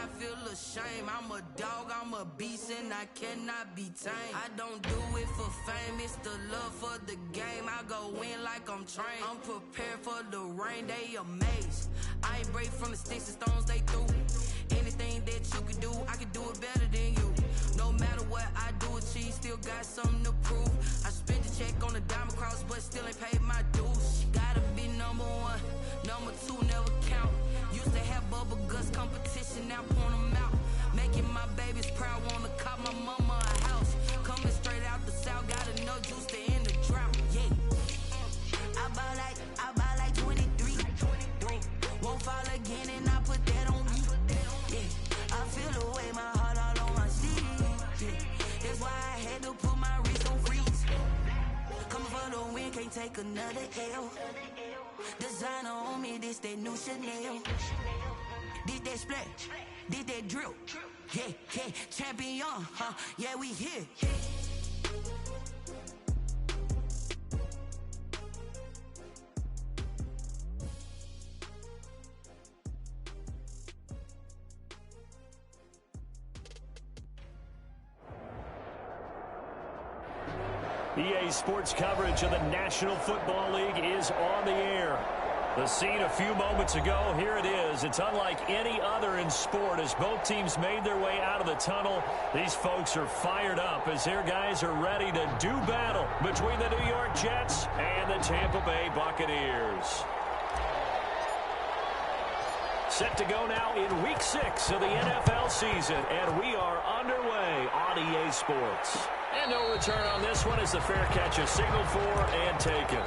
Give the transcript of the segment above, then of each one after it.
I feel ashamed. I'm a dog, I'm a beast, and I cannot be tamed. I don't do it for fame, it's the love for the game. I go in like I'm trained. I'm prepared for the rain, they amazed. I ain't break from the sticks and stones they threw. Anything that you can do, I can do it better than you. No matter what I do achieve, still got something to prove. I spent the check on the diamond cross, but still ain't paid my dues. Gotta be number one, number two never count. Used to have bubble guts competition, now point them out. Making my babies proud, wanna cop my mama a house. Coming straight out the south, got enough juice to end the drought. Yeah, I buy like 23. Won't fall again, and I put that on me. Yeah, I feel the way, my heart all on my sleeve. Yeah, that's why I had to put my wrist on freeze. Coming for the win, can't take another L. Designer on me, this that new Chanel. This that splash, this that drill. Yeah, yeah, champion, huh? Yeah, we here. EA Sports coverage of the National Football League is on the air. The scene a few moments ago, here it is. It's unlike any other in sport as both teams made their way out of the tunnel. These folks are fired up as their guys are ready to do battle between the New York Jets and the Tampa Bay Buccaneers. Set to go now in Week 6 of the NFL season, and we are underway on EA Sports. And no return on this one as the fair catch is signaled for and taken.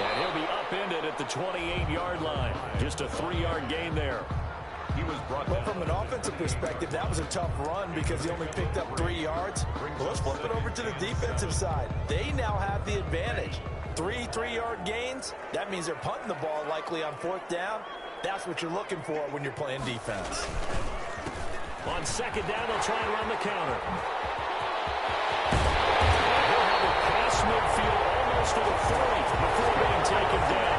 And he'll be upended at the 28-yard line. Just a 3-yard gain there. Well, from an offensive perspective, that was a tough run because he only picked up 3 yards. Well, let's flip it over to the defensive side. They now have the advantage. 3-3-yard gains, that means they're punting the ball likely on 4th down. That's what you're looking for when you're playing defense. On 2nd down, they'll try and run the counter. He'll have it past midfield almost to the 40 before being taken down.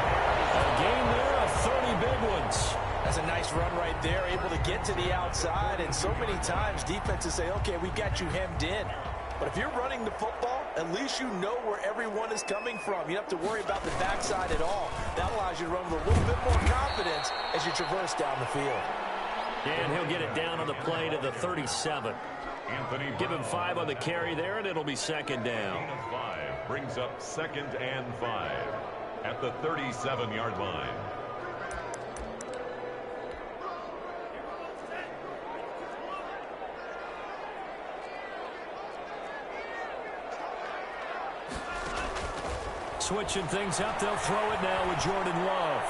A gain there of 30 big ones. That's a nice run right there, able to get to the outside. And so many times defenses say, okay, we got you hemmed in. But if you're running the football, at least you know where everyone is coming from. You don't have to worry about the backside at all. That allows you to run with a little bit more confidence as you traverse down the field. And he'll get it down on the play to the 37. Give him 5 on the carry there, and it'll be 2nd down. 5 brings up 2nd and 5 at the 37-yard line. Switching things up, they'll throw it now with Jordan Love.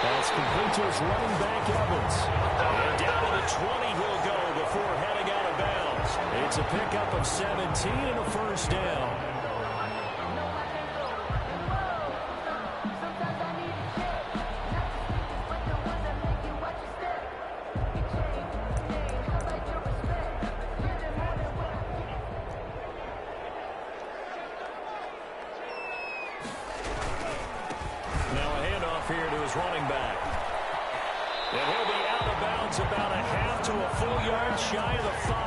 That's complete to his running back, Evans. And down to the 20 he'll go before heading out of bounds. It's a pickup of 17 and a 1st down. Here to his running back. And he'll be out of bounds about a half to a full yard shy of the 5.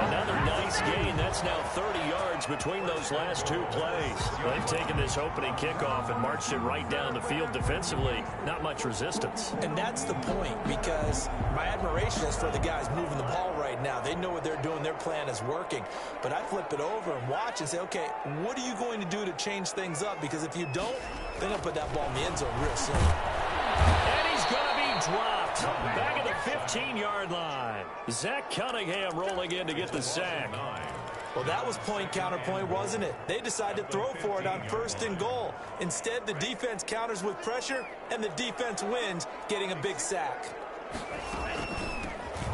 Another nice gain. That's now 30 yards between those last 2 plays. They've taken this opening kickoff and marched it right down the field defensively. Not much resistance. And that's the point, because my admiration is for the guys moving the ball right now. They know what they're doing. Their plan is working. But I flip it over and watch and say, okay, what are you going to do to change things up? Because if you don't, they're going to put that ball in the end zone real soon. And he's going to be dropped back at the 15-yard line. Zach Cunningham rolling in to get the sack. Well, that was point counterpoint, wasn't it? They decided to throw for it on 1st and goal. Instead, the defense counters with pressure, and the defense wins, getting a big sack.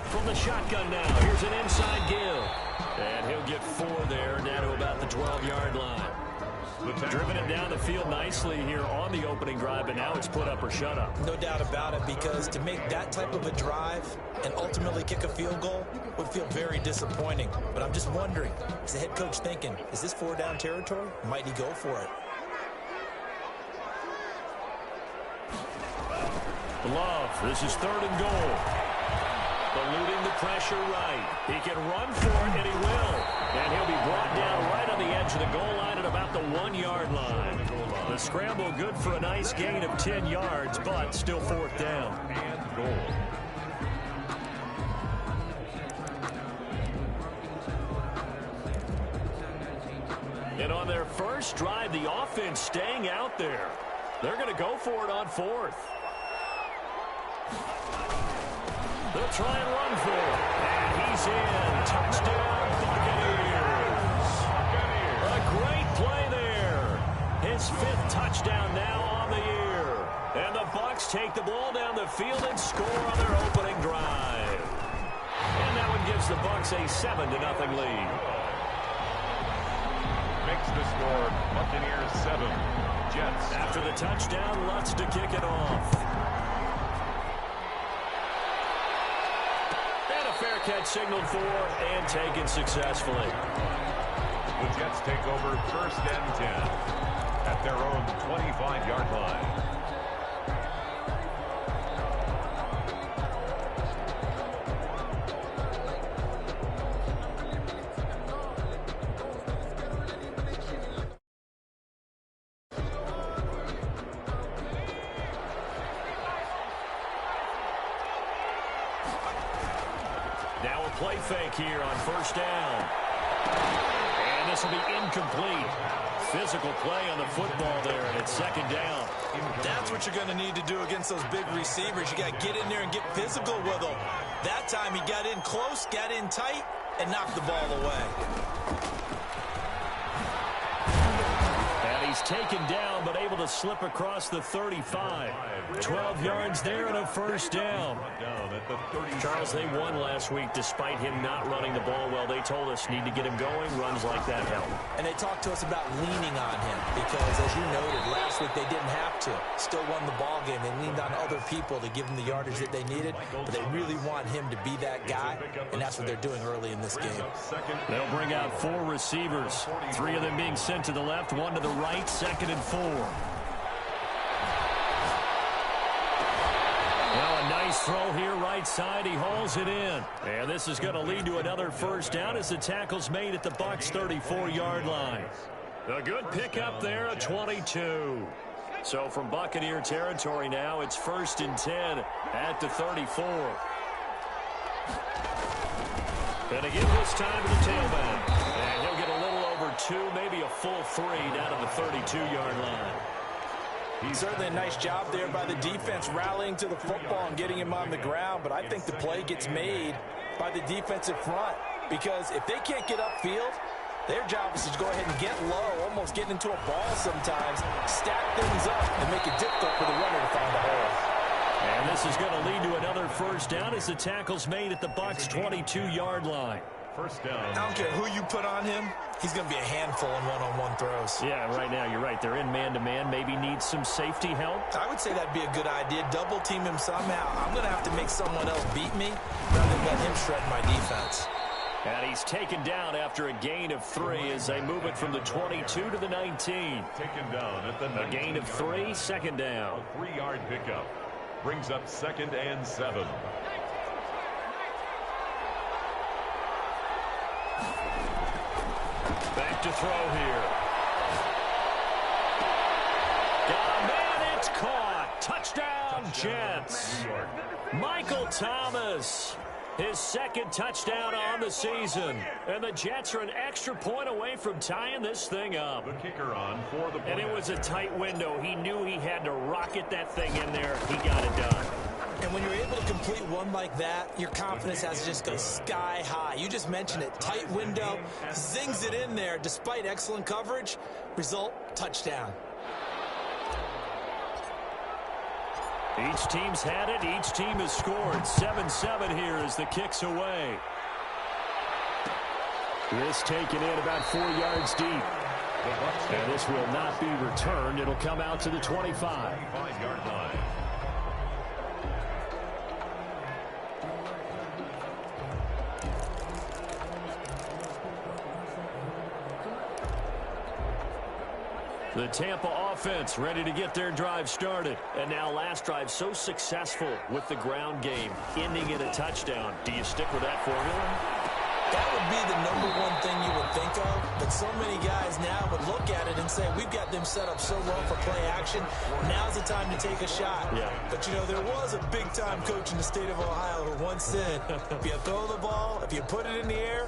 From the shotgun now, here's an inside give. And he'll get 4 there, down to about the 12-yard line. Driven it down the field nicely here on the opening drive, but now it's put up or shut up. No doubt about it, because to make that type of a drive and ultimately kick a field goal would feel very disappointing. But I'm just wondering, is the head coach thinking, is this 4-down territory? Might he go for it? Love, this is 3rd and goal. Eluding the pressure right. He can run for it, and he will. And he'll be brought down right on the edge of the goal line at about the 1-yard line. The scramble good for a nice gain of 10 yards, but still 4th down. And goal. And on their first drive, the offense staying out there. They're going to go for it on 4th. They'll try and run for it. And he's in. Touchdown, Buccaneers. A great play there. His 5th touchdown now on the year. And the Bucs take the ball down the field and score on their opening drive. And that one gives the Bucs a 7-0 lead. Makes the score Buccaneers 7, Jets. After the touchdown, Lutz to kick it off. Fair catch signaled for and taken successfully. The Jets take over 1st and 10 at their own 25-yard line. Now a play fake here on 1st down. And this will be incomplete. Physical play on the football there, and it's 2nd down. That's what you're going to need to do against those big receivers. You got to get in there and get physical with them. That time he got in close, got in tight, and knocked the ball away. And he's taken down, but able to slip across the 35. 12 yards there and a 1st down. Charles, they won last week despite him not running the ball well. They told us need to get him going. Runs like that help. And they talked to us about leaning on him because, as you noted, last week they didn't have to. Still won the ball game. They leaned on other people to give them the yardage that they needed, but they really want him to be that guy, and that's what they're doing early in this game. They'll bring out 4 receivers, 3 of them being sent to the left, 1 to the right, 2nd and 4. Now a nice throw here, right side. He hauls it in. And this is going to lead to another 1st down as the tackle's made at the Bucs' 34-yard line. A good pickup there, a 22. So from Buccaneer territory now, it's 1st and 10 at the 34. And again this time to the tailback. And he'll get a little over 2, maybe a full 3 down to the 32-yard line. Certainly a nice job there by the defense rallying to the football and getting him on the ground, but I think the play gets made by the defensive front because if they can't get upfield, their job is to go ahead and get low, almost get into a ball sometimes, stack things up, and make it difficult for the runner to find a hole. And this is going to lead to another 1st down as the tackle's made at the Bucs' 22-yard line. 1st down. I don't care who you put on him. He's going to be a handful in one-on-one throws. Yeah, right now you're right. They're in man-to-man. Maybe need some safety help. I would say that'd be a good idea. Double team him somehow. I'm going to have to make someone else beat me rather than let him shred my defense. And he's taken down after a gain of 3 as they move it from the 22 to the 19. Taken down at the a gain of 3, 2nd down. A 3-yard pickup brings up 2nd and 7. Back to throw here. Got a man, it's caught. Touchdown, Jets. Michael Thomas, his 2nd touchdown on the season. And the Jets are an extra point away from tying this thing up. The kicker on for the point. And it was a tight window. He knew he had to rocket that thing in there. He got it done. And when you're able to complete one like that, your confidence has to just go sky high. You just mentioned it. Tight window, zings it in there despite excellent coverage. Result, touchdown. Each team's had it. Each team has scored. 7-7 here as the kick's away. This taken in about 4 yards deep. And this will not be returned. It'll come out to the 25. 25-yard line. The Tampa offense ready to get their drive started. And now last drive so successful with the ground game, ending in a touchdown. Do you stick with that formula? That would be the #1 thing you would think of, but so many guys now would look at it and say, we've got them set up so well for play action, now's the time to take a shot. Yeah. But, you know, there was a big-time coach in the state of Ohio who once said, if you throw the ball, if you put it in the air,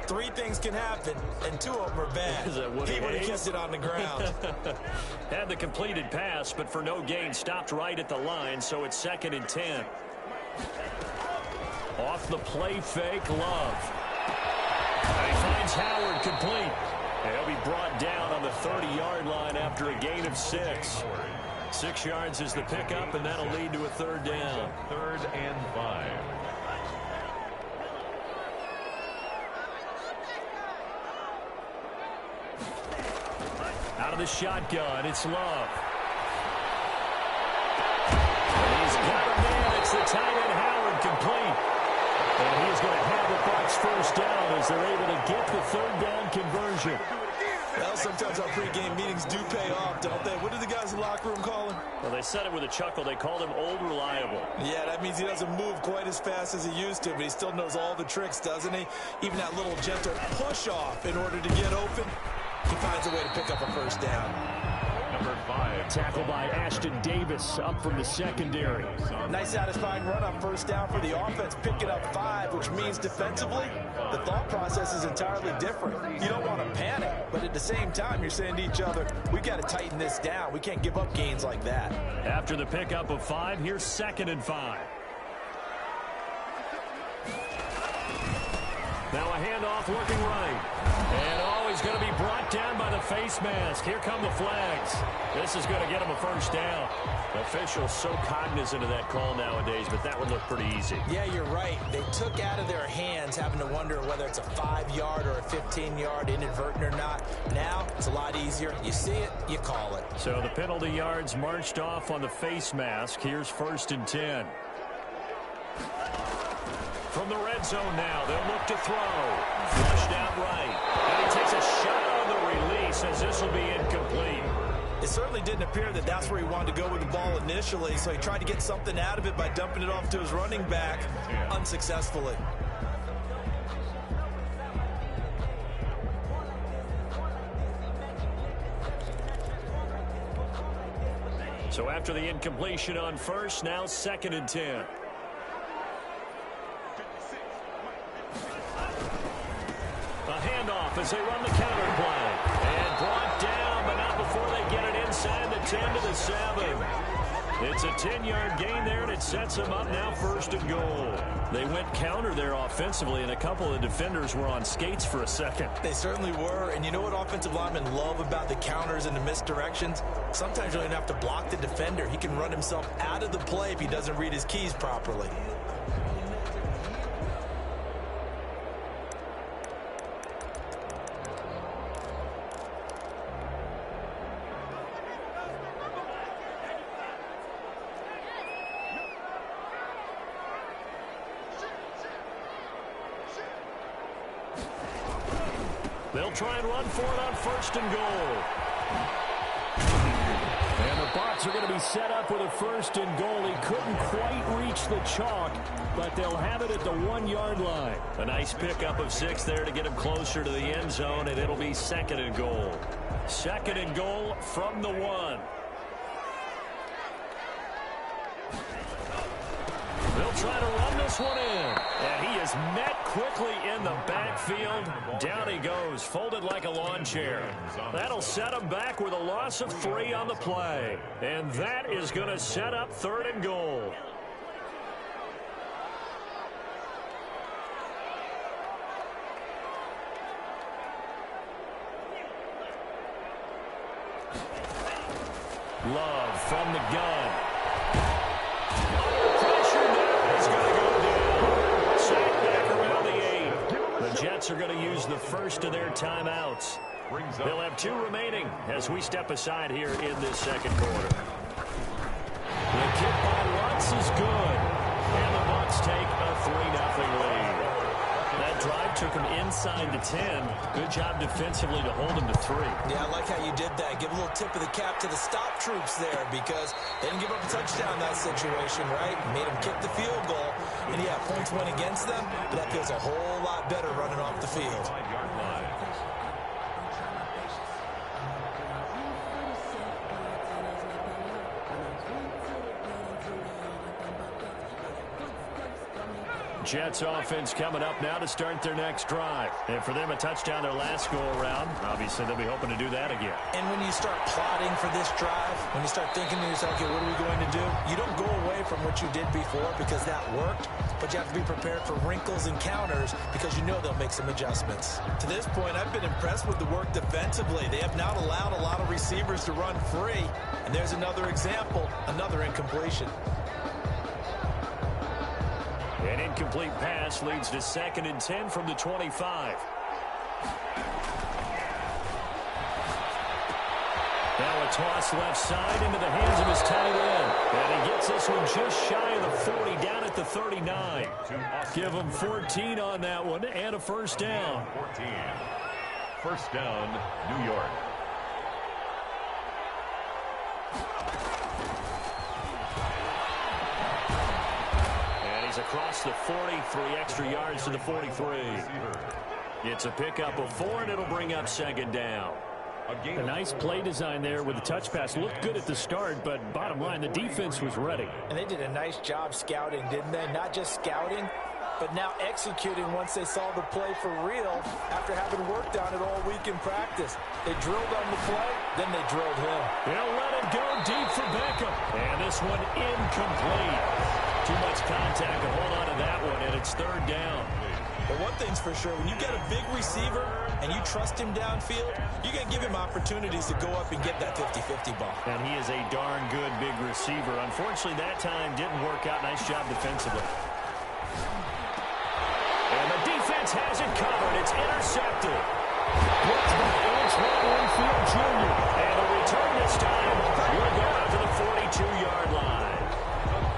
3 things can happen, and 2 of them are bad. He would have kept it on the ground. Had the completed pass, but for no gain, stopped right at the line, so it's 2nd and 10. Off the play fake, Love. And he finds Howard complete. And he'll be brought down on the 30-yard line after a gain of 6. 6 yards is the pickup, and that'll lead to a 3rd down. 3rd and 5. Out of the shotgun, it's Love. And he's got a man. It's the tight end Howard complete. And he's going to have the Bucs 1st down as they're able to get the 3rd down conversion. Well, sometimes our pregame meetings do pay off, don't they? What do the guys in the locker room call him? Well, they said it with a chuckle. They called him Old Reliable. Yeah, that means he doesn't move quite as fast as he used to, but he still knows all the tricks, doesn't he? Even that little gentle push-off in order to get open, he finds a way to pick up a 1st down. Number 5. Tackle by Ashton Davis up from the secondary. Nice satisfying run on 1st down for the offense, picking up 5, which means defensively, the thought process is entirely different. You don't want to panic, but at the same time, you're saying to each other, we got to tighten this down. We can't give up gains like that. After the pickup of 5, here's 2nd and 5. Now a handoff looking right. And he's going to be brought down by the face mask. Here come the flags. This is going to get him a 1st down. Officials so cognizant of that call nowadays, but that would look pretty easy. Yeah, you're right. They took out of their hands having to wonder whether it's a 5-yard or a 15-yard inadvertent or not. Now, it's a lot easier. You see it, you call it. So the penalty yards marched off on the face mask. Here's 1st and 10. From the red zone now, they'll look to throw. Flushed out right. And he takes a shot on the release as this will be incomplete. It certainly didn't appear that that's where he wanted to go with the ball initially, so he tried to get something out of it by dumping it off to his running back unsuccessfully. So after the incompletion on 1st, now 2nd and 10. A handoff as they run the counter play. And brought down, but not before they get it inside the 10 to the 7. It's a 10-yard gain there, and it sets them up now 1st and goal. They went counter there offensively, and a couple of defenders were on skates for a second. They certainly were, and you know what offensive linemen love about the counters and the misdirections? Sometimes you don't even have to block the defender. He can run himself out of the play if he doesn't read his keys properly. They'll try and run for it on 1st and goal. And the Bucs are going to be set up with a 1st and goal. He couldn't quite reach the chalk, but they'll have it at the 1-yard line. A nice pickup of 6 there to get him closer to the end zone, and it'll be 2nd and goal. 2nd and goal from the 1. They'll try to run this one in. And he is met quickly in the backfield. Down he goes, folded like a lawn chair. That'll set him back with a loss of 3 on the play. And that is going to set up 3rd and goal. Love from the gun. The Jets are going to use the first of their timeouts. brings up. They'll have 2 remaining as we step aside here in this second quarter. The kick by Lutz is good. And the Bucs take a 3-0 lead. That drive took him inside the 10. Good job defensively to hold him to 3. Yeah, I like how you did that. Give a little tip of the cap to the stop troops there because they didn't give up a touchdown in that situation, right? Made them kick the field goal. And, yeah, points went against them, but that feels a whole lot better running off the field. 5-yard line. Jets offense coming up now to start their next drive. And for them, a touchdown their last go-around. Obviously, they'll be hoping to do that again. And when you start plotting for this drive, when you start thinking to yourself, okay, what are we going to do? You don't go away from what you did before because that worked, but you have to be prepared for wrinkles and counters because you know they'll make some adjustments. To this point, I've been impressed with the work defensively. They have not allowed a lot of receivers to run free. And there's another example, another incompletion. An incomplete pass leads to 2nd and 10 from the 25. Now a toss left side into the hands of his tight end. And he gets this one just shy of the 40, down at the 39. Give him 14 on that one and a first down. 14. First down, New York. Across the 40, 3 extra yards to the 43. It's a pickup of 4, and it'll bring up 2nd down. A nice play design there with the touch pass. Looked good at the start, but bottom line, the defense was ready. And they did a nice job scouting, didn't they? Not just scouting, but now executing once they saw the play for real after having worked on it all week in practice. They drilled on the play, then they drilled him. They'll let it go deep for Beckham. And this one incomplete. Too much contact to hold on to that one, and it's 3rd down. But one thing's for sure, when you get a big receiver and you trust him downfield, you're going to give him opportunities to go up and get that 50-50 ball. And he is a darn good big receiver. Unfortunately, that time didn't work out. Nice job defensively. And the defense has it covered. It's intercepted. Blocked by Antoine Winfield Jr. And the return this time will go out to the 42-yard line.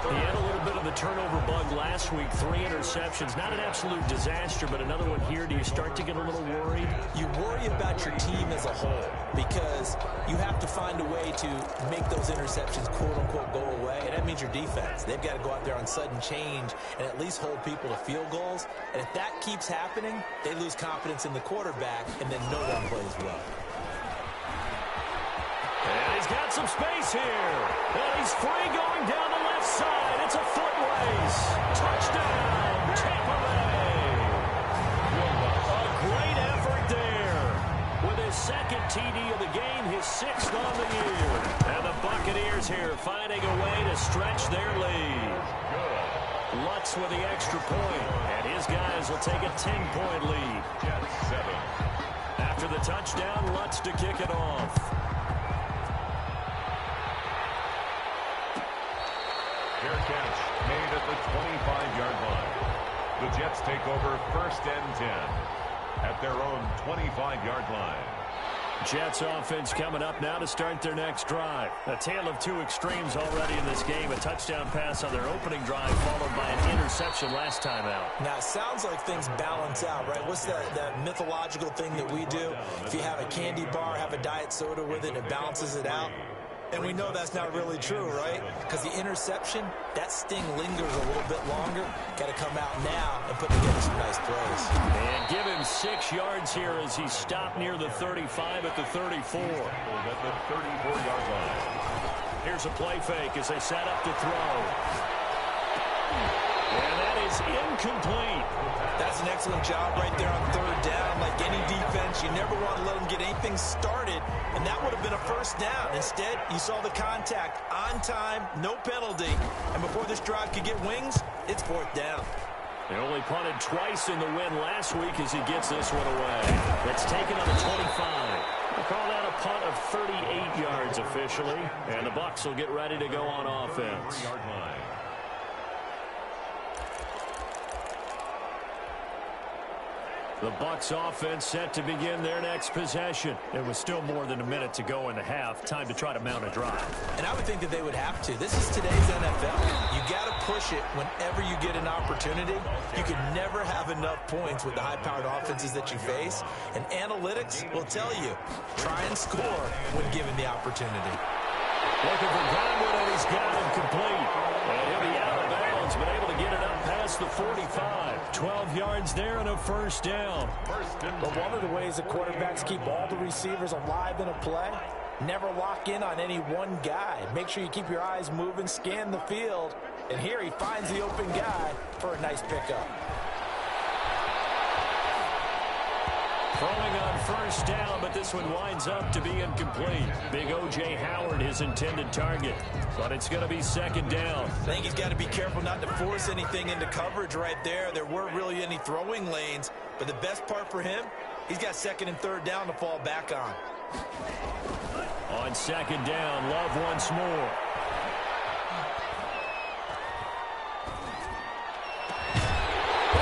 He had a little bit of the turnover bug last week. 3 interceptions. Not an absolute disaster, but another one here. Do you start to get a little worried? You worry about your team as a whole because you have to find a way to make those interceptions, quote-unquote, go away. And that means your defense. They've got to go out there on sudden change and at least hold people to field goals. And if that keeps happening, they lose confidence in the quarterback, and then no one plays well. And he's got some space here. And he's free going down the left side. It's a foot race. Touchdown, Tampa Bay. A great effort there. With his 2nd TD of the game, his 6th on the year. And the Buccaneers here finding a way to stretch their lead. Lutz with the extra point. And his guys will take a 10-point lead. Jets 7. After the touchdown, Lutz to kick it off. Fair catch made at the 25-yard line. The Jets take over 1st and 10 at their own 25-yard line. Jets offense coming up now to start their next drive. A tale of 2 extremes already in this game. A touchdown pass on their opening drive followed by an interception last time out. Now, it sounds like things balance out, right? What's that mythological thing that we do? If you have a candy bar, have a diet soda with it, it balances it out. And we know that's not really true, right? Because the interception, that sting lingers a little bit longer. Got to come out now and put together some nice plays. And give him 6 yards here as he stopped near the 35 at the 34. At the 34-yard line. Here's a play fake as they set up to throw. And that is incomplete. That's an excellent job right there on 3rd down. Like any defense, you never want to let them get anything started, and that would have been a first down. Instead, you saw the contact on time, no penalty, and before this drive could get wings, it's 4th down. They only punted twice in the win last week as he gets this one away. It's taken on the 25. We'll call that a punt of 38 yards officially, and the Bucs will get ready to go on offense. 3-yard line. The Bucs offense set to begin their next possession. It was still more than a minute to go in the half. Time to try to mount a drive. And I would think that they would have to. This is today's NFL. You got to push it whenever you get an opportunity. You can never have enough points with the high-powered offenses that you face. And analytics will tell you, try and score when given the opportunity. Looking for Godwin, and he's got him complete. And he'll be out of bounds, but able to get it up past the 45. 12 yards there and a first down. But one of the ways the quarterbacks keep all the receivers alive in a play, never lock in on any one guy. Make sure you keep your eyes moving, scan the field. And here he finds the open guy for a nice pickup. Throwing on first down, but this one winds up to be incomplete. Big O.J. Howard, his intended target. But it's going to be second down. I think he's got to be careful not to force anything into coverage right there. There weren't really any throwing lanes. But the best part for him, he's got second and third down to fall back on. On second down, Love once more.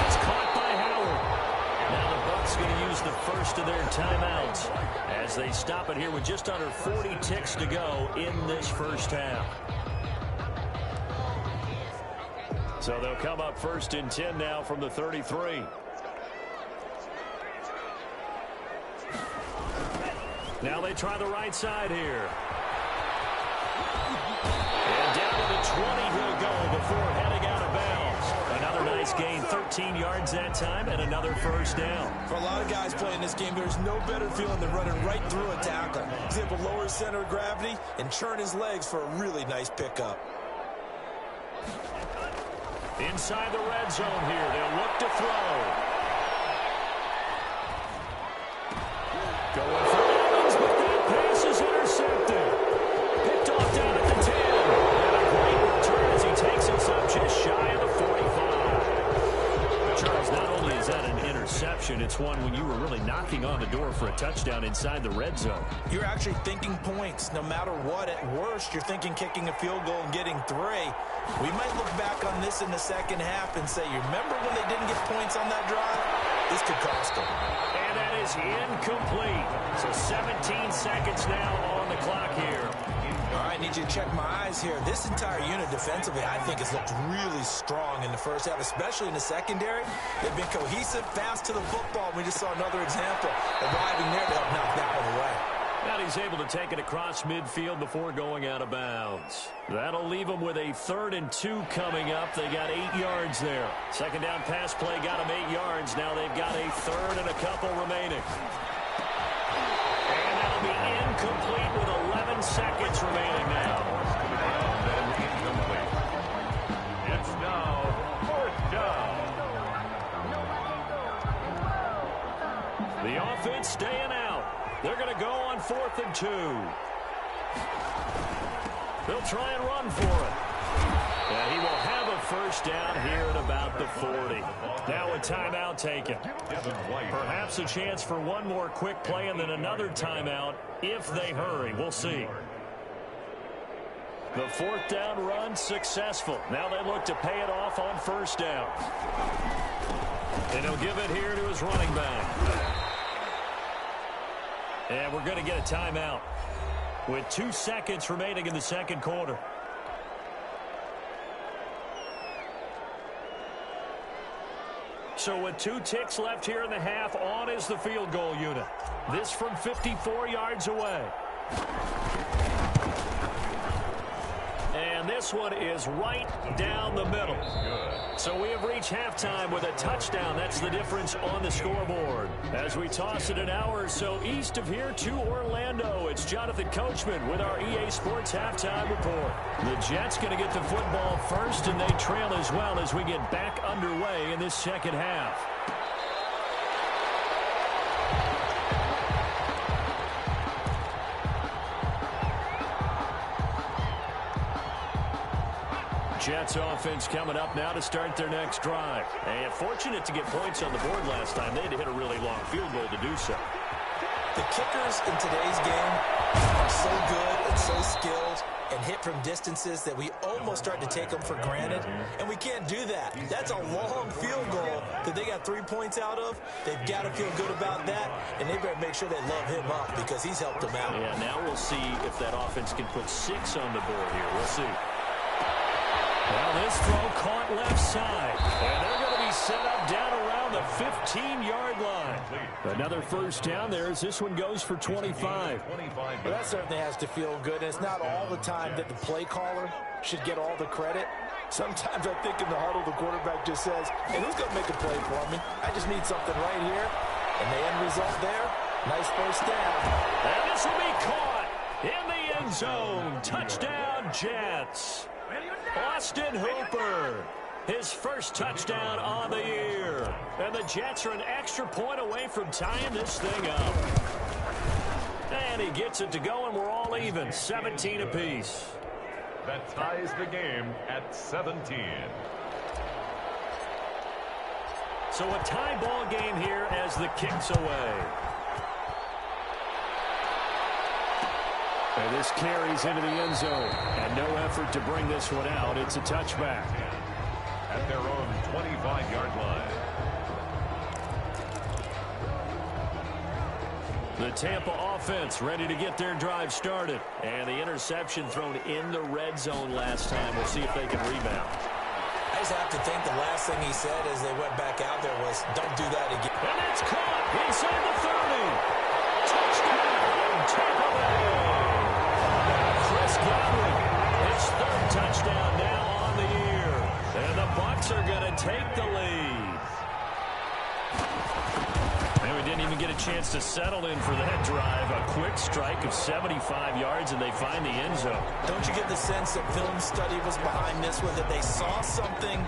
It's caught by Howard. Now the Bucs going to use the first of their timeouts as they stop it here with just under 40 ticks to go in this first half. So they'll come up first and 10 now from the 33. Now they try the right side here. And down to the 20 he'll go before heading out of bounds. Another nice gain, 13 yards that time, and another first down. For a lot of guys playing this game, there's no better feeling than running right through a tackle. He's able to lower his center of gravity and churn his legs for a really nice pickup. Inside the red zone here, they'll look to throw. Going for Evans, but that pass is intercepted. Picked off down at the 10. And a great return as he takes us up just shy of the 45. Charles, not only is that an interception, it's one when you were really knocking on the door for a touchdown inside the red zone. You're actually thinking points. No matter what, at worst, you're thinking kicking a field goal and getting 3. We might look back on this in the second half and say, you remember when they didn't get points on that drive? This could cost them. And that is incomplete. So 17 seconds now on the clock here. All right, need you to check my eyes here. This entire unit defensively, I think, has looked really strong in the first half, especially in the secondary. They've been cohesive, fast to the football. We just saw another example arriving there to help knock that one away. And he's able to take it across midfield before going out of bounds. That'll leave them with a 3rd and 2 coming up. They got 8 yards there. Second down pass play got them 8 yards. Now they've got a 3rd and a couple remaining. And that'll be incomplete with 11 seconds remaining now. And incomplete. It's now 4th down. The offense staying out. They're going to go on 4th and 2. They'll try and run for it. And he will have a first down here at about the 40. Now a timeout taken. Perhaps a chance for one more quick play and then another timeout if they hurry. We'll see. The 4th down run successful. Now they look to pay it off on first down. And he'll give it here to his running back. And we're going to get a timeout with 2 seconds remaining in the second quarter. So with 2 ticks left here in the half, on is the field goal unit. This from 54 yards away. And this one is right down the middle. So we have reached halftime with a touchdown. That's the difference on the scoreboard. As we toss it an hour or so east of here to Orlando, it's Jonathan Coachman with our EA Sports halftime report. The Jets going to get the football first, and they trail as well as we get back underway in this second half. Jets offense coming up now to start their next drive. And fortunate to get points on the board last time. They had to hit a really long field goal to do so. The kickers in today's game are so good and so skilled, and hit from distances that we almost start to take them for granted, and we can't do that. That's a long field goal that they got 3 points out of. They've got to feel good about that, and they better make sure they love him up because he's helped them out. Yeah, now we'll see if that offense can put 6 on the board here. We'll see. Well, this throw caught left side, and they're going to be set up down around the 15-yard line. Another first down there as this one goes for 25. Well, that certainly has to feel good, and it's not all the time that the play caller should get all the credit. Sometimes I think in the huddle, the quarterback just says, hey, who's going to make a play for me? I just need something right here. And the end result there, nice first down. And this will be caught in the end zone. Touchdown, Jets. Austin Hooper, his first touchdown on the year. And the Jets are an extra point away from tying this thing up. And he gets it to go, and we're all even, 17 apiece. That ties the game at 17. So a tie ball game here as the kick's away. And this carries into the end zone. And no effort to bring this one out. It's a touchback. At their own 25-yard line. The Tampa offense ready to get their drive started. And the interception thrown in the red zone last time. We'll see if they can rebound. I just have to think the last thing he said as they went back out there was, don't do that again. And it's caught inside the 30. Touchdown, Tampa Bay. Chris Godwin, his third touchdown now on the year. And the Bucs are going to take the lead. And we didn't even get a chance to settle in for that drive. A quick strike of 75 yards, and they find the end zone. Don't you get the sense that film study was behind this one, that they saw something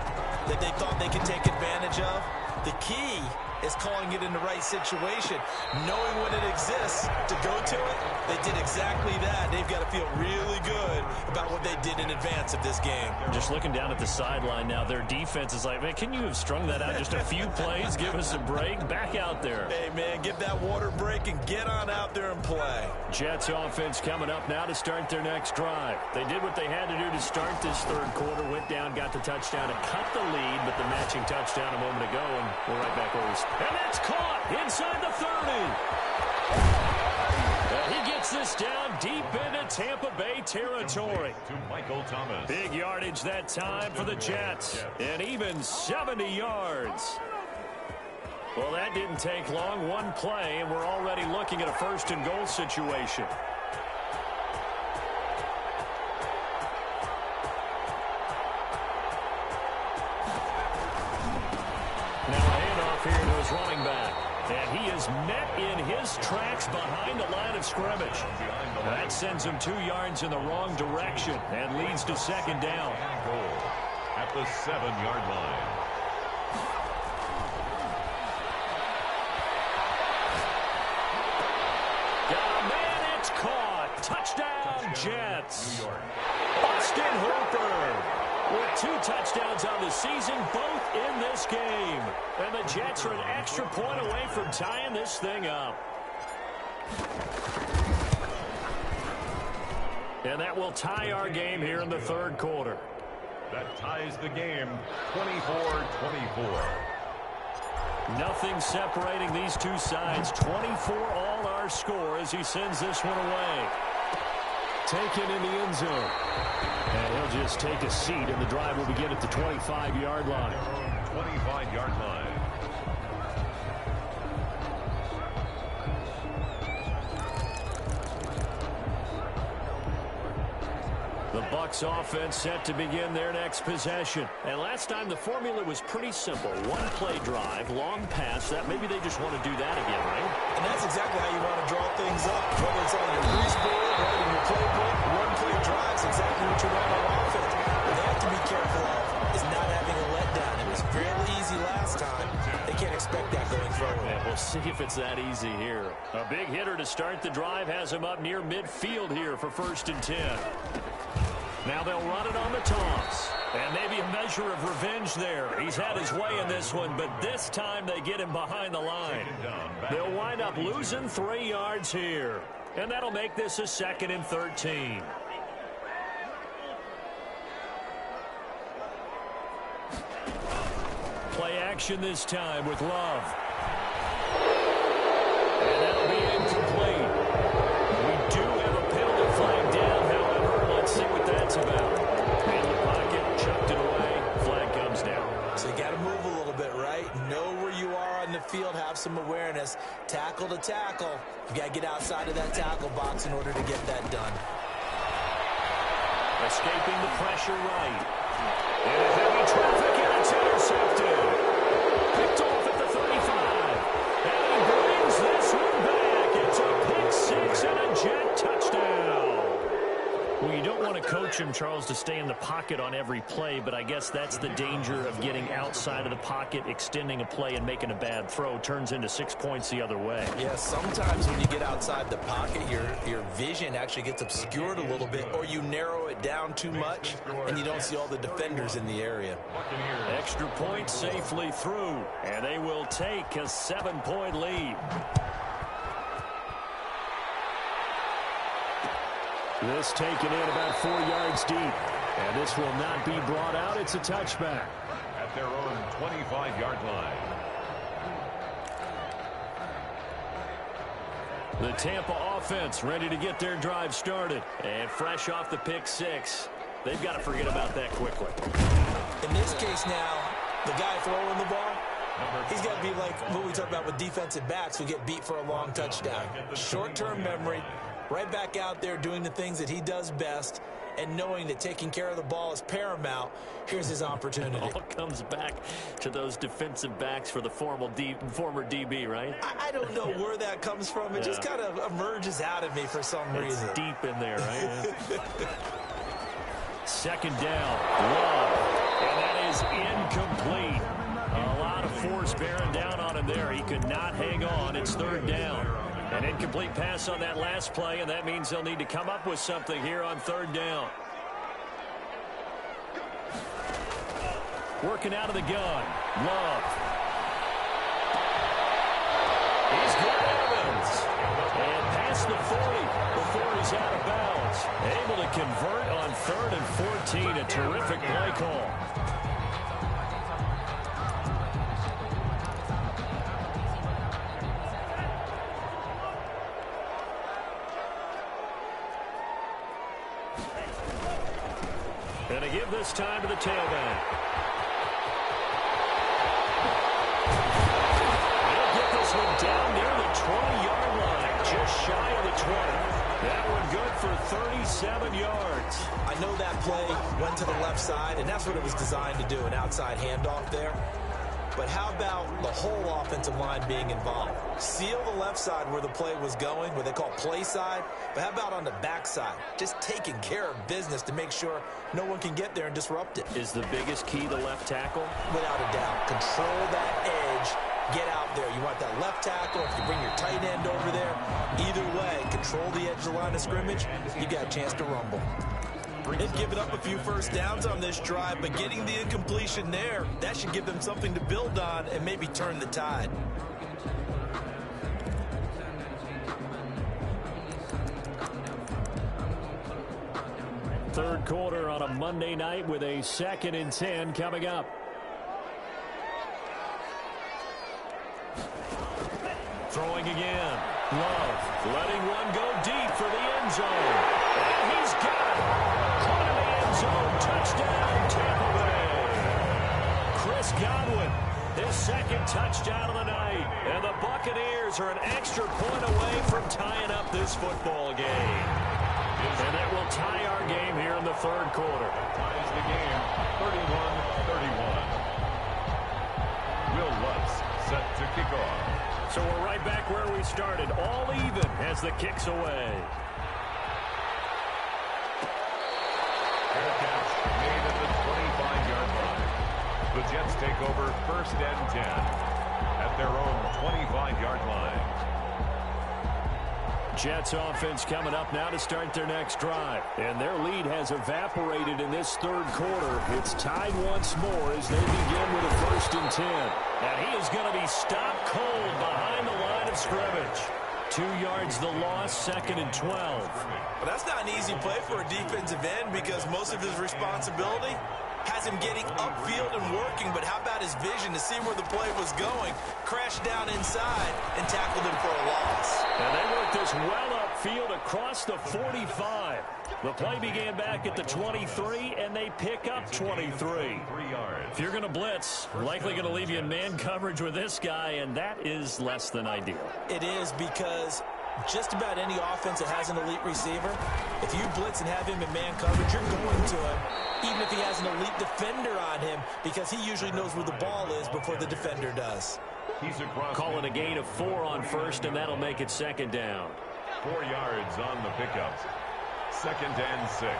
that they thought they could take advantage of? The key is calling it in the right situation, knowing when it exists to go to it. They did exactly that. They've got to feel really good about what they did in advance of this game. Just looking down at the sideline now, their defense is like, man, can you have strung that out just a few plays? Give us a break. Back out there. Hey, man, give that water break and get on out there and play. Jets offense coming up now to start their next drive. They did what they had to do to start this third quarter, went down, got the touchdown, and cut the lead, but the matching touchdown a moment ago, and we're right back where we started. And that's caught inside the 30. He gets this down deep into Tampa Bay territory. To Michael Thomas. Big yardage that time for the Jets. And even 70 yards. Well, that didn't take long. One play, and we're already looking at a first and goal situation. Now a handoff here to his running back. And he is met in his tracks behind the line of scrimmage. That sends him 2 yards in the wrong direction and leads to second down. Goal at the 7-yard line. Got a man, it's caught. Touchdown, Jets. Austin Hooper with 2 touchdowns on the season, both in this game. And the Jets are an extra point away from tying this thing up. And that will tie our game here in the third quarter. That ties the game 24-24. Nothing separating these two sides. 24 all our score as he sends this one away. Taken in the end zone. And he'll just take a seat, and the drive will begin at the 25-yard line. 25-yard line. The Bucs offense set to begin their next possession. And last time the formula was pretty simple. One play drive, long pass. That maybe they just want to do that again, right? And that's exactly how you want to draw things up. Whether it's on your grease board, right, in your playbook, one play drives exactly what you want on offense. What they have to be careful of is not having a letdown. It was fairly easy last time. They can't expect that going forward. Yeah, we'll see if it's that easy here. A big hitter to start the drive has him up near midfield here for 1st and 10. Now they'll run it on the toss. And maybe a measure of revenge there. He's had his way in this one, but this time they get him behind the line. They'll wind up losing 3 yards here. And that'll make this a 2nd and 13. Play action this time with Love. And that'll be incomplete. We do have a penalty flag down, however. Let's see what that's about. In the pocket, chucked it away. Flag comes down. So you got to move a little bit, right? Know where you are on the field, have some awareness. Tackle to tackle. You got to get outside of that tackle box in order to get that done. Escaping the pressure right. And a heavy traffic, and it's intercepted. Picked off at the 35. And he brings this one back. It's a pick six and a Jet touchdown. Well, you don't want to coach him, Charles, to stay in the pocket on every play, but I guess that's the danger of getting outside of the pocket, extending a play, and making a bad throw. Turns into 6 points the other way. Yeah, sometimes when you get outside the pocket, your vision actually gets obscured a little bit, or you narrow it down too much, and you don't see all the defenders in the area. Extra point safely through, and they will take a 7-point lead. This taken in about 4 yards deep. And this will not be brought out. It's a touchback. At their own 25-yard line. The Tampa offense ready to get their drive started. And fresh off the pick six. They've got to forget about that quickly. In this case now, the guy throwing the ball, he's got to be like what we talk about with defensive backs who get beat for a long touchdown. Short-term memory. Right back out there doing the things that he does best and knowing that taking care of the ball is paramount. Here's his opportunity. It all comes back to those defensive backs for the former DB, right? I don't know where that comes from. It just kind of emerges out of me for some reason. It's deep in there, right? Second down, Love. And that is incomplete. A lot of force bearing down on him there. He could not hang on. It's third down. An incomplete pass on that last play, and that means they'll need to come up with something here on third down. Working out of the gun. Love. He's got Evans. And past the 40 before he's out of bounds. Able to convert on 3rd and 14. A terrific play call. And to give this time to the tailback. They'll get this one down near the 20-yard line, just shy of the 20. That one good for 37 yards. I know that play went to the left side, and that's what it was designed to do, an outside handoff there. But how about the whole offensive line being involved? Seal the left side where the play was going, what they call play side. But how about on the back side? Just taking care of business to make sure no one can get there and disrupt it. Is the biggest key the left tackle? Without a doubt. Control that edge. Get out there. You want that left tackle. If you bring your tight end over there, either way, control the edge of the line of scrimmage, you got a chance to rumble. They've given up a few first downs on this drive, but getting the incompletion there, that should give them something to build on and maybe turn the tide. Third quarter on a Monday night with a 2nd and 10 coming up. Throwing again. Love letting one go deep for the end zone. And he's got it. Caught in the end zone. Touchdown, Tampa Bay. Chris Godwin, his 2nd touchdown of the night. And the Buccaneers are an extra point away from tying up this football game. And that will tie our game here in the third quarter. Ties the game 31-31. Will Lutz set to kick off. So we're right back where we started, all even as the kick's away. Fair catch made at the 25-yard line. The Jets take over 1st and 10 at their own 25-yard line. Jets offense coming up now to start their next drive. And their lead has evaporated in this third quarter. It's tied once more as they begin with a 1st and 10. And he is going to be stopped cold behind the line of scrimmage. 2 yards the loss, 2nd and 12. But that's not an easy play for a defensive end because most of his responsibility has him getting upfield and working, but how about his vision to see where the play was going, crashed down inside, and tackled him for a loss. And they worked this well upfield across the 45. The play began back at the 23, and they pick up 23. If you're going to blitz, likely going to leave you in man coverage with this guy, and that is less than ideal. It is, because just about any offense that has an elite receiver, if you blitz and have him in man coverage, you're going to him, even if he has an elite defender on him, because he usually knows where the ball is before the defender does. Call it a gain of 4 on first, and that'll make it second down. 4 yards on the pickup. Second and 6.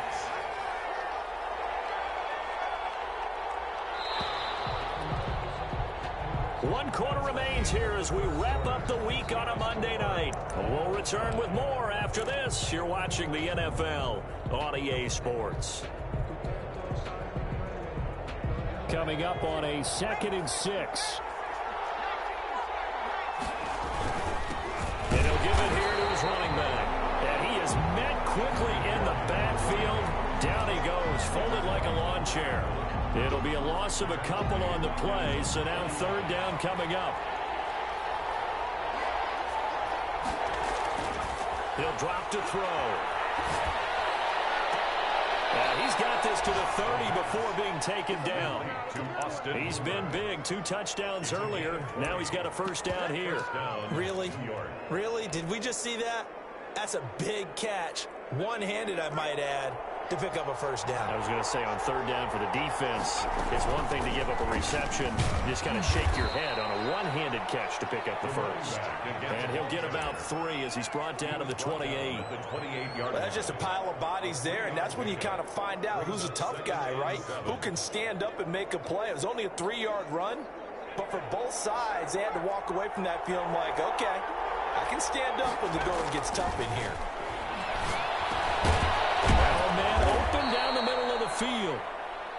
One quarter remains here as we wrap up the week on a Monday night. We'll return with more after this. You're watching the NFL on EA Sports. Coming up on a 2nd and 6. And he'll give it here to his running back. And he is met quickly in the backfield. Down he goes, folded like a lawn chair. It'll be a loss of a couple on the play, so now 3rd down coming up. He'll drop to throw. He's got this to the 30 before being taken down. He's been big. 2 touchdowns earlier. Now he's got a 1st down here. Really? Really? Did we just see that? That's a big catch. One-handed, I might add, to pick up a 1st down. I was going to say on 3rd down for the defense, it's one thing to give up a reception. You just kind of shake your head on a one-handed catch to pick up the 1st. And he'll get about 3 as he's brought down to the 28. Well, that's just a pile of bodies there, and that's when you kind of find out who's a tough guy, right? Who can stand up and make a play. It was only a 3-yard run, but for both sides, they had to walk away from that feeling like, okay, I can stand up when the going gets tough in here. Open down the middle of the field.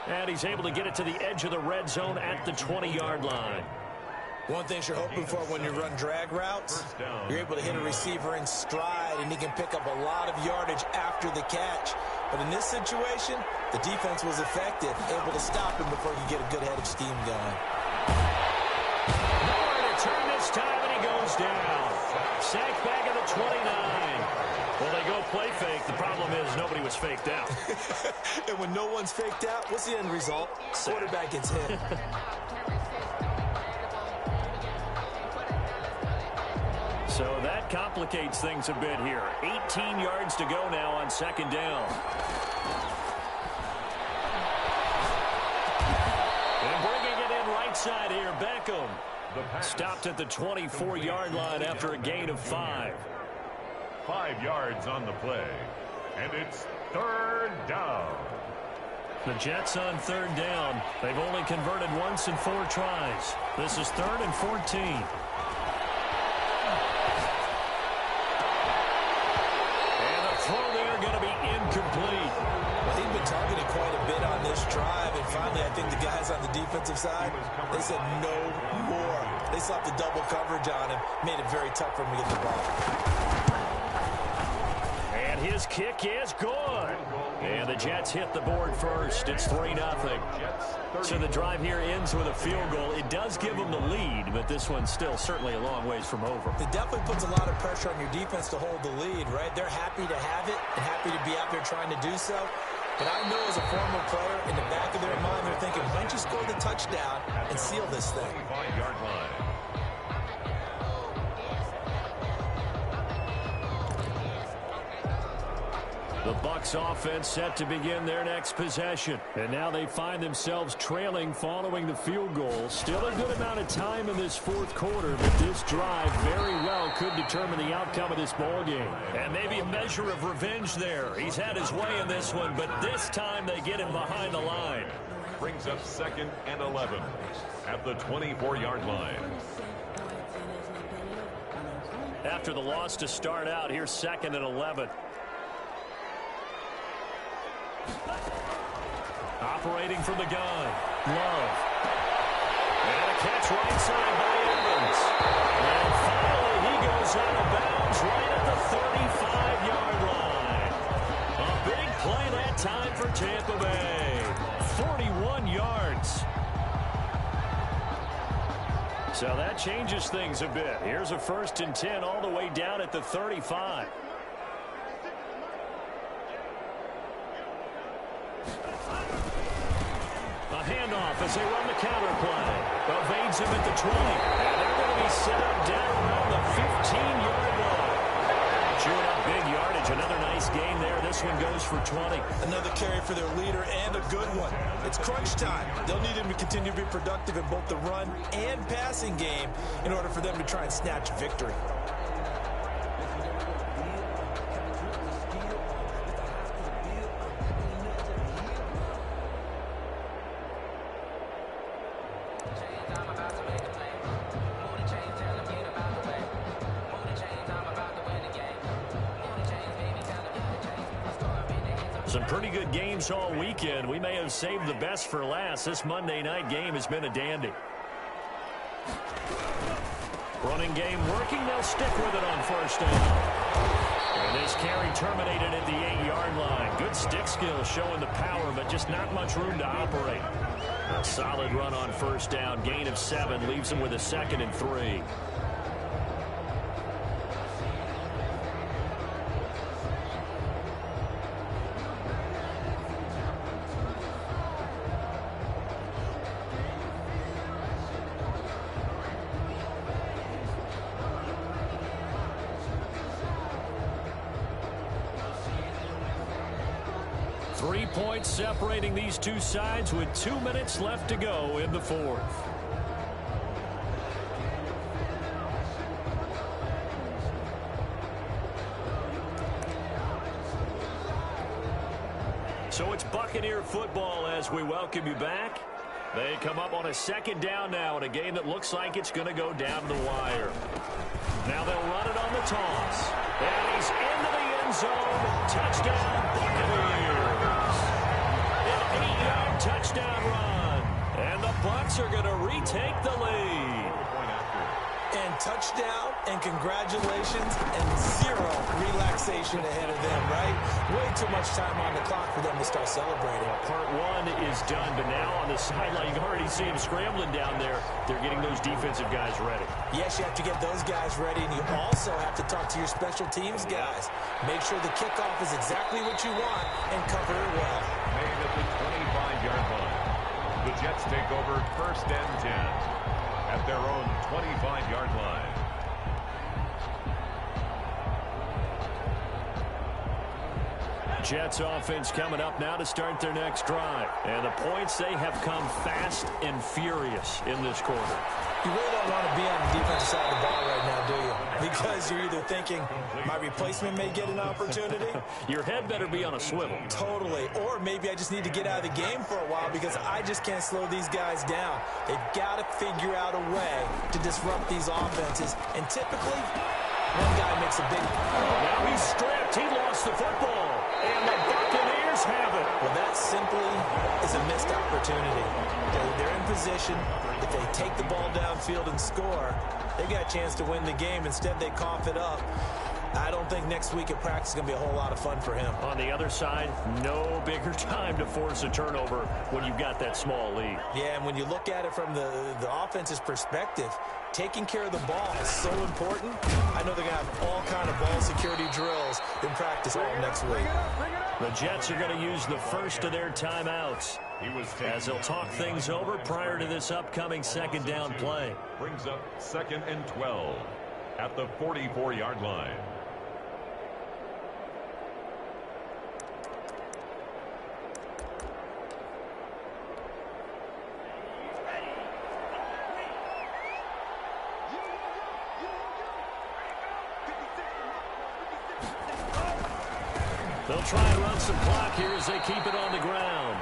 And he's able to get it to the edge of the red zone at the 20-yard line. One thing you're hoping for when you run drag routes, you're able to hit a receiver in stride, and he can pick up a lot of yardage after the catch. But in this situation, the defense was effective, able to stop him before he get a good head of steam going. Nowhere to turn this time, and he goes down. Sacked back at the 29. Well, they go play fake. The problem is nobody was faked out. And when no one's faked out, what's the end result? Quarterback gets hit. So that complicates things a bit here. 18 yards to go now on 2nd down. And bringing it in right side here, Beckham. Stopped at the 24-yard line after a gain of 5. 5 yards on the play. And it's 3rd down. The Jets on 3rd down. They've only converted once in 4 tries. This is 3rd and 14. And the throw there going to be incomplete. Well, he's been targeted quite a bit on this drive, and finally I think the guys on the defensive side, they said no more. They slapped the double coverage on him, made it very tough for him to get the ball. And his kick is good. And the Jets hit the board first. It's 3-0. So the drive here ends with a field goal. It does give them the lead, but this one's still certainly a long ways from over. It definitely puts a lot of pressure on your defense to hold the lead, right? They're happy to have it and happy to be out there trying to do so. But I know as a former player, in the back of their mind, they're thinking, why don't you score the touchdown and seal this thing? 5-yard line. The Bucs offense set to begin their next possession. And now they find themselves trailing following the field goal. Still a good amount of time in this 4th quarter, but this drive very well could determine the outcome of this ball game. And maybe a measure of revenge there. He's had his way in this one, but this time they get him behind the line. Brings up 2nd and 11 at the 24-yard line. After the loss to start out, here's 2nd and 11. Operating from the gun, Love. And a catch right side by Evans. And finally, he goes out of bounds right at the 35-yard line. A big play that time for Tampa Bay. 41 So that changes things a bit. Here's a 1st and 10 all the way down at the 35. A handoff as they run the counter play. Evades him at the 20. And they're going to be set up down around the 15-yard line. Chewing up big yardage. Another nice gain there. This one goes for 20. Another carry for their leader and a good one. It's crunch time. They'll need him to continue to be productive in both the run and passing game in order for them to try and snatch victory. Some pretty good games all weekend. We may have saved the best for last. This Monday night game has been a dandy. Running game working. They'll stick with it on 1st down. And this carry terminated at the 8-yard line. Good stick skill showing the power, but just not much room to operate. A solid run on 1st down. Gain of 7 leaves them with a 2nd and 3. 3 points separating these two sides with 2 minutes left to go in the 4th. So it's Buccaneer football as we welcome you back. They come up on a 2nd down now in a game that looks like it's going to go down to the wire. Now they'll run it on the toss. And he's into the end zone. Touchdown, Buccaneers. An 8-yard touchdown run. And the Bucs are going to retake the lead. And touchdown, and congratulations, and 0 relaxation ahead of them, right? Way too much time on the clock for them to start celebrating. Part 1 is done, but now on the sideline, you can already see them scrambling down there. They're getting those defensive guys ready. Yes, you have to get those guys ready, and you also have to talk to your special teams guys. Make sure the kickoff is exactly what you want and cover it well. Made at the 25-yard line. The Jets take over 1st and 10 at their own 25-yard line. Jets offense coming up now to start their next drive. And the points, they have come fast and furious in this quarter. You really don't want to be on the defensive side of the ball right now, do you? Because you're either thinking, my replacement may get an opportunity. Your head better be on a swivel. Totally. Or maybe I just need to get out of the game for a while because I just can't slow these guys down. They've got to figure out a way to disrupt these offenses. And typically, one guy makes a big... Now he's stripped. He lost the football. And the Buccaneers have it. Well, that simply is a missed opportunity. They're in position. If they take the ball downfield and score, they've got a chance to win the game. Instead, they cough it up. I don't think next week at practice is going to be a whole lot of fun for him. On the other side, no bigger time to force a turnover when you've got that small lead. Yeah, and when you look at it from the offense's perspective, taking care of the ball is so important. I know they're going to have all kind of ball security drills in practice all next week. The Jets are going to use the first of their timeouts as they'll talk things over prior to this upcoming 2nd down play. Brings up 2nd and 12 at the 44-yard line. They'll try and run some clock here as they keep it on the ground.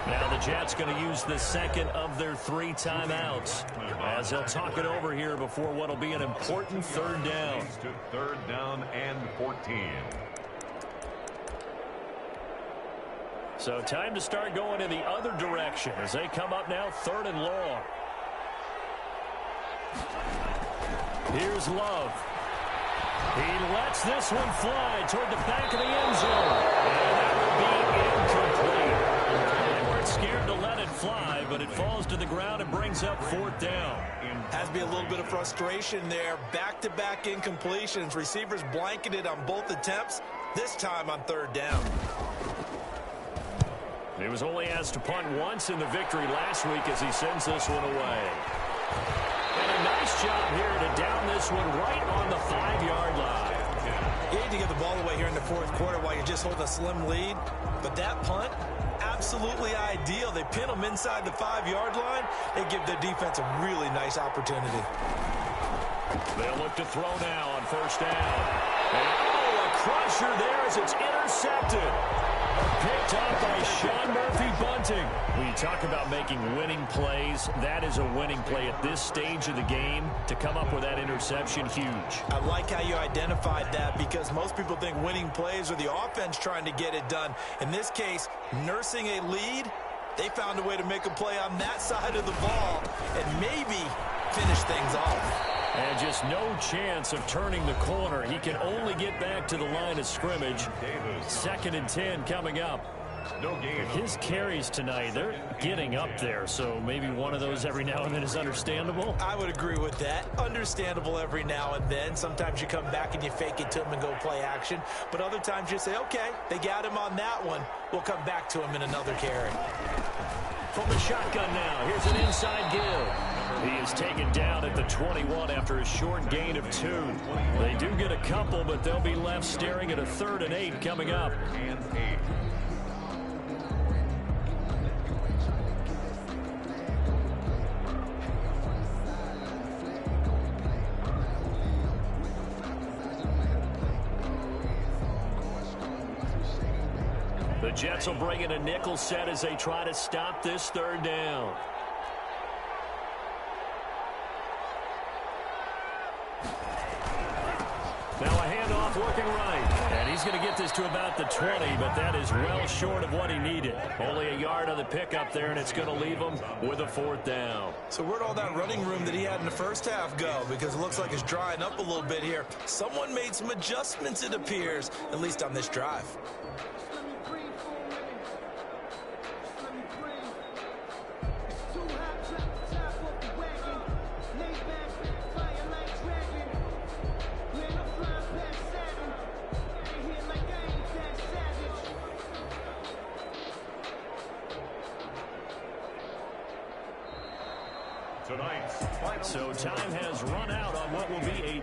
Now the Jets going to use the 2nd of their 3 timeouts as they'll talk it over here before what will be an important 3rd down. To 3rd down and 14. So time to start going in the other direction as they come up now 3rd and long. Here's Love. He lets this one fly toward the back of the end zone. And that will be incomplete. They weren't scared to let it fly, but it falls to the ground and brings up 4th down. Has to be a little bit of frustration there. Back-to-back incompletions. Receivers blanketed on both attempts, this time on 3rd down. He was only asked to punt once in the victory last week as he sends this one away. And a nice job here to down this one right on the 5-yard line. You need to get the ball away here in the 4th quarter while you just hold a slim lead. But that punt, absolutely ideal. They pin them inside the 5-yard line. They give their defense a really nice opportunity. They'll look to throw now on 1st down. And a crusher there as it's intercepted. Picked up by Sean Murphy-Bunting. When you talk about making winning plays, that is a winning play at this stage of the game. To come up with that interception, huge. I like how you identified that because most people think winning plays are the offense trying to get it done. In this case, nursing a lead, they found a way to make a play on that side of the ball and maybe finish things off. And just no chance of turning the corner. He can only get back to the line of scrimmage. 2nd and 10 coming up. His carries tonight, they're getting up there, so maybe one of those every now and then is understandable. I would agree with that. Understandable every now and then. Sometimes you come back and you fake it to him and go play action. But other times you say, okay, they got him on that one. We'll come back to him in another carry. From the shotgun now, here's an inside give. He is taken down at the 21 after a short gain of 2. They do get a couple, but they'll be left staring at a 3rd and 8 coming up. The Jets will bring in a nickel set as they try to stop this 3rd down. Now a handoff working right. And he's going to get this to about the 20, but that is well short of what he needed. Only a yard on the pickup there, and it's going to leave him with a 4th down. So where'd all that running room that he had in the first half go? Because it looks like it's drying up a little bit here. Someone made some adjustments, it appears, at least on this drive. Tonight's final. So time has run out on what will be a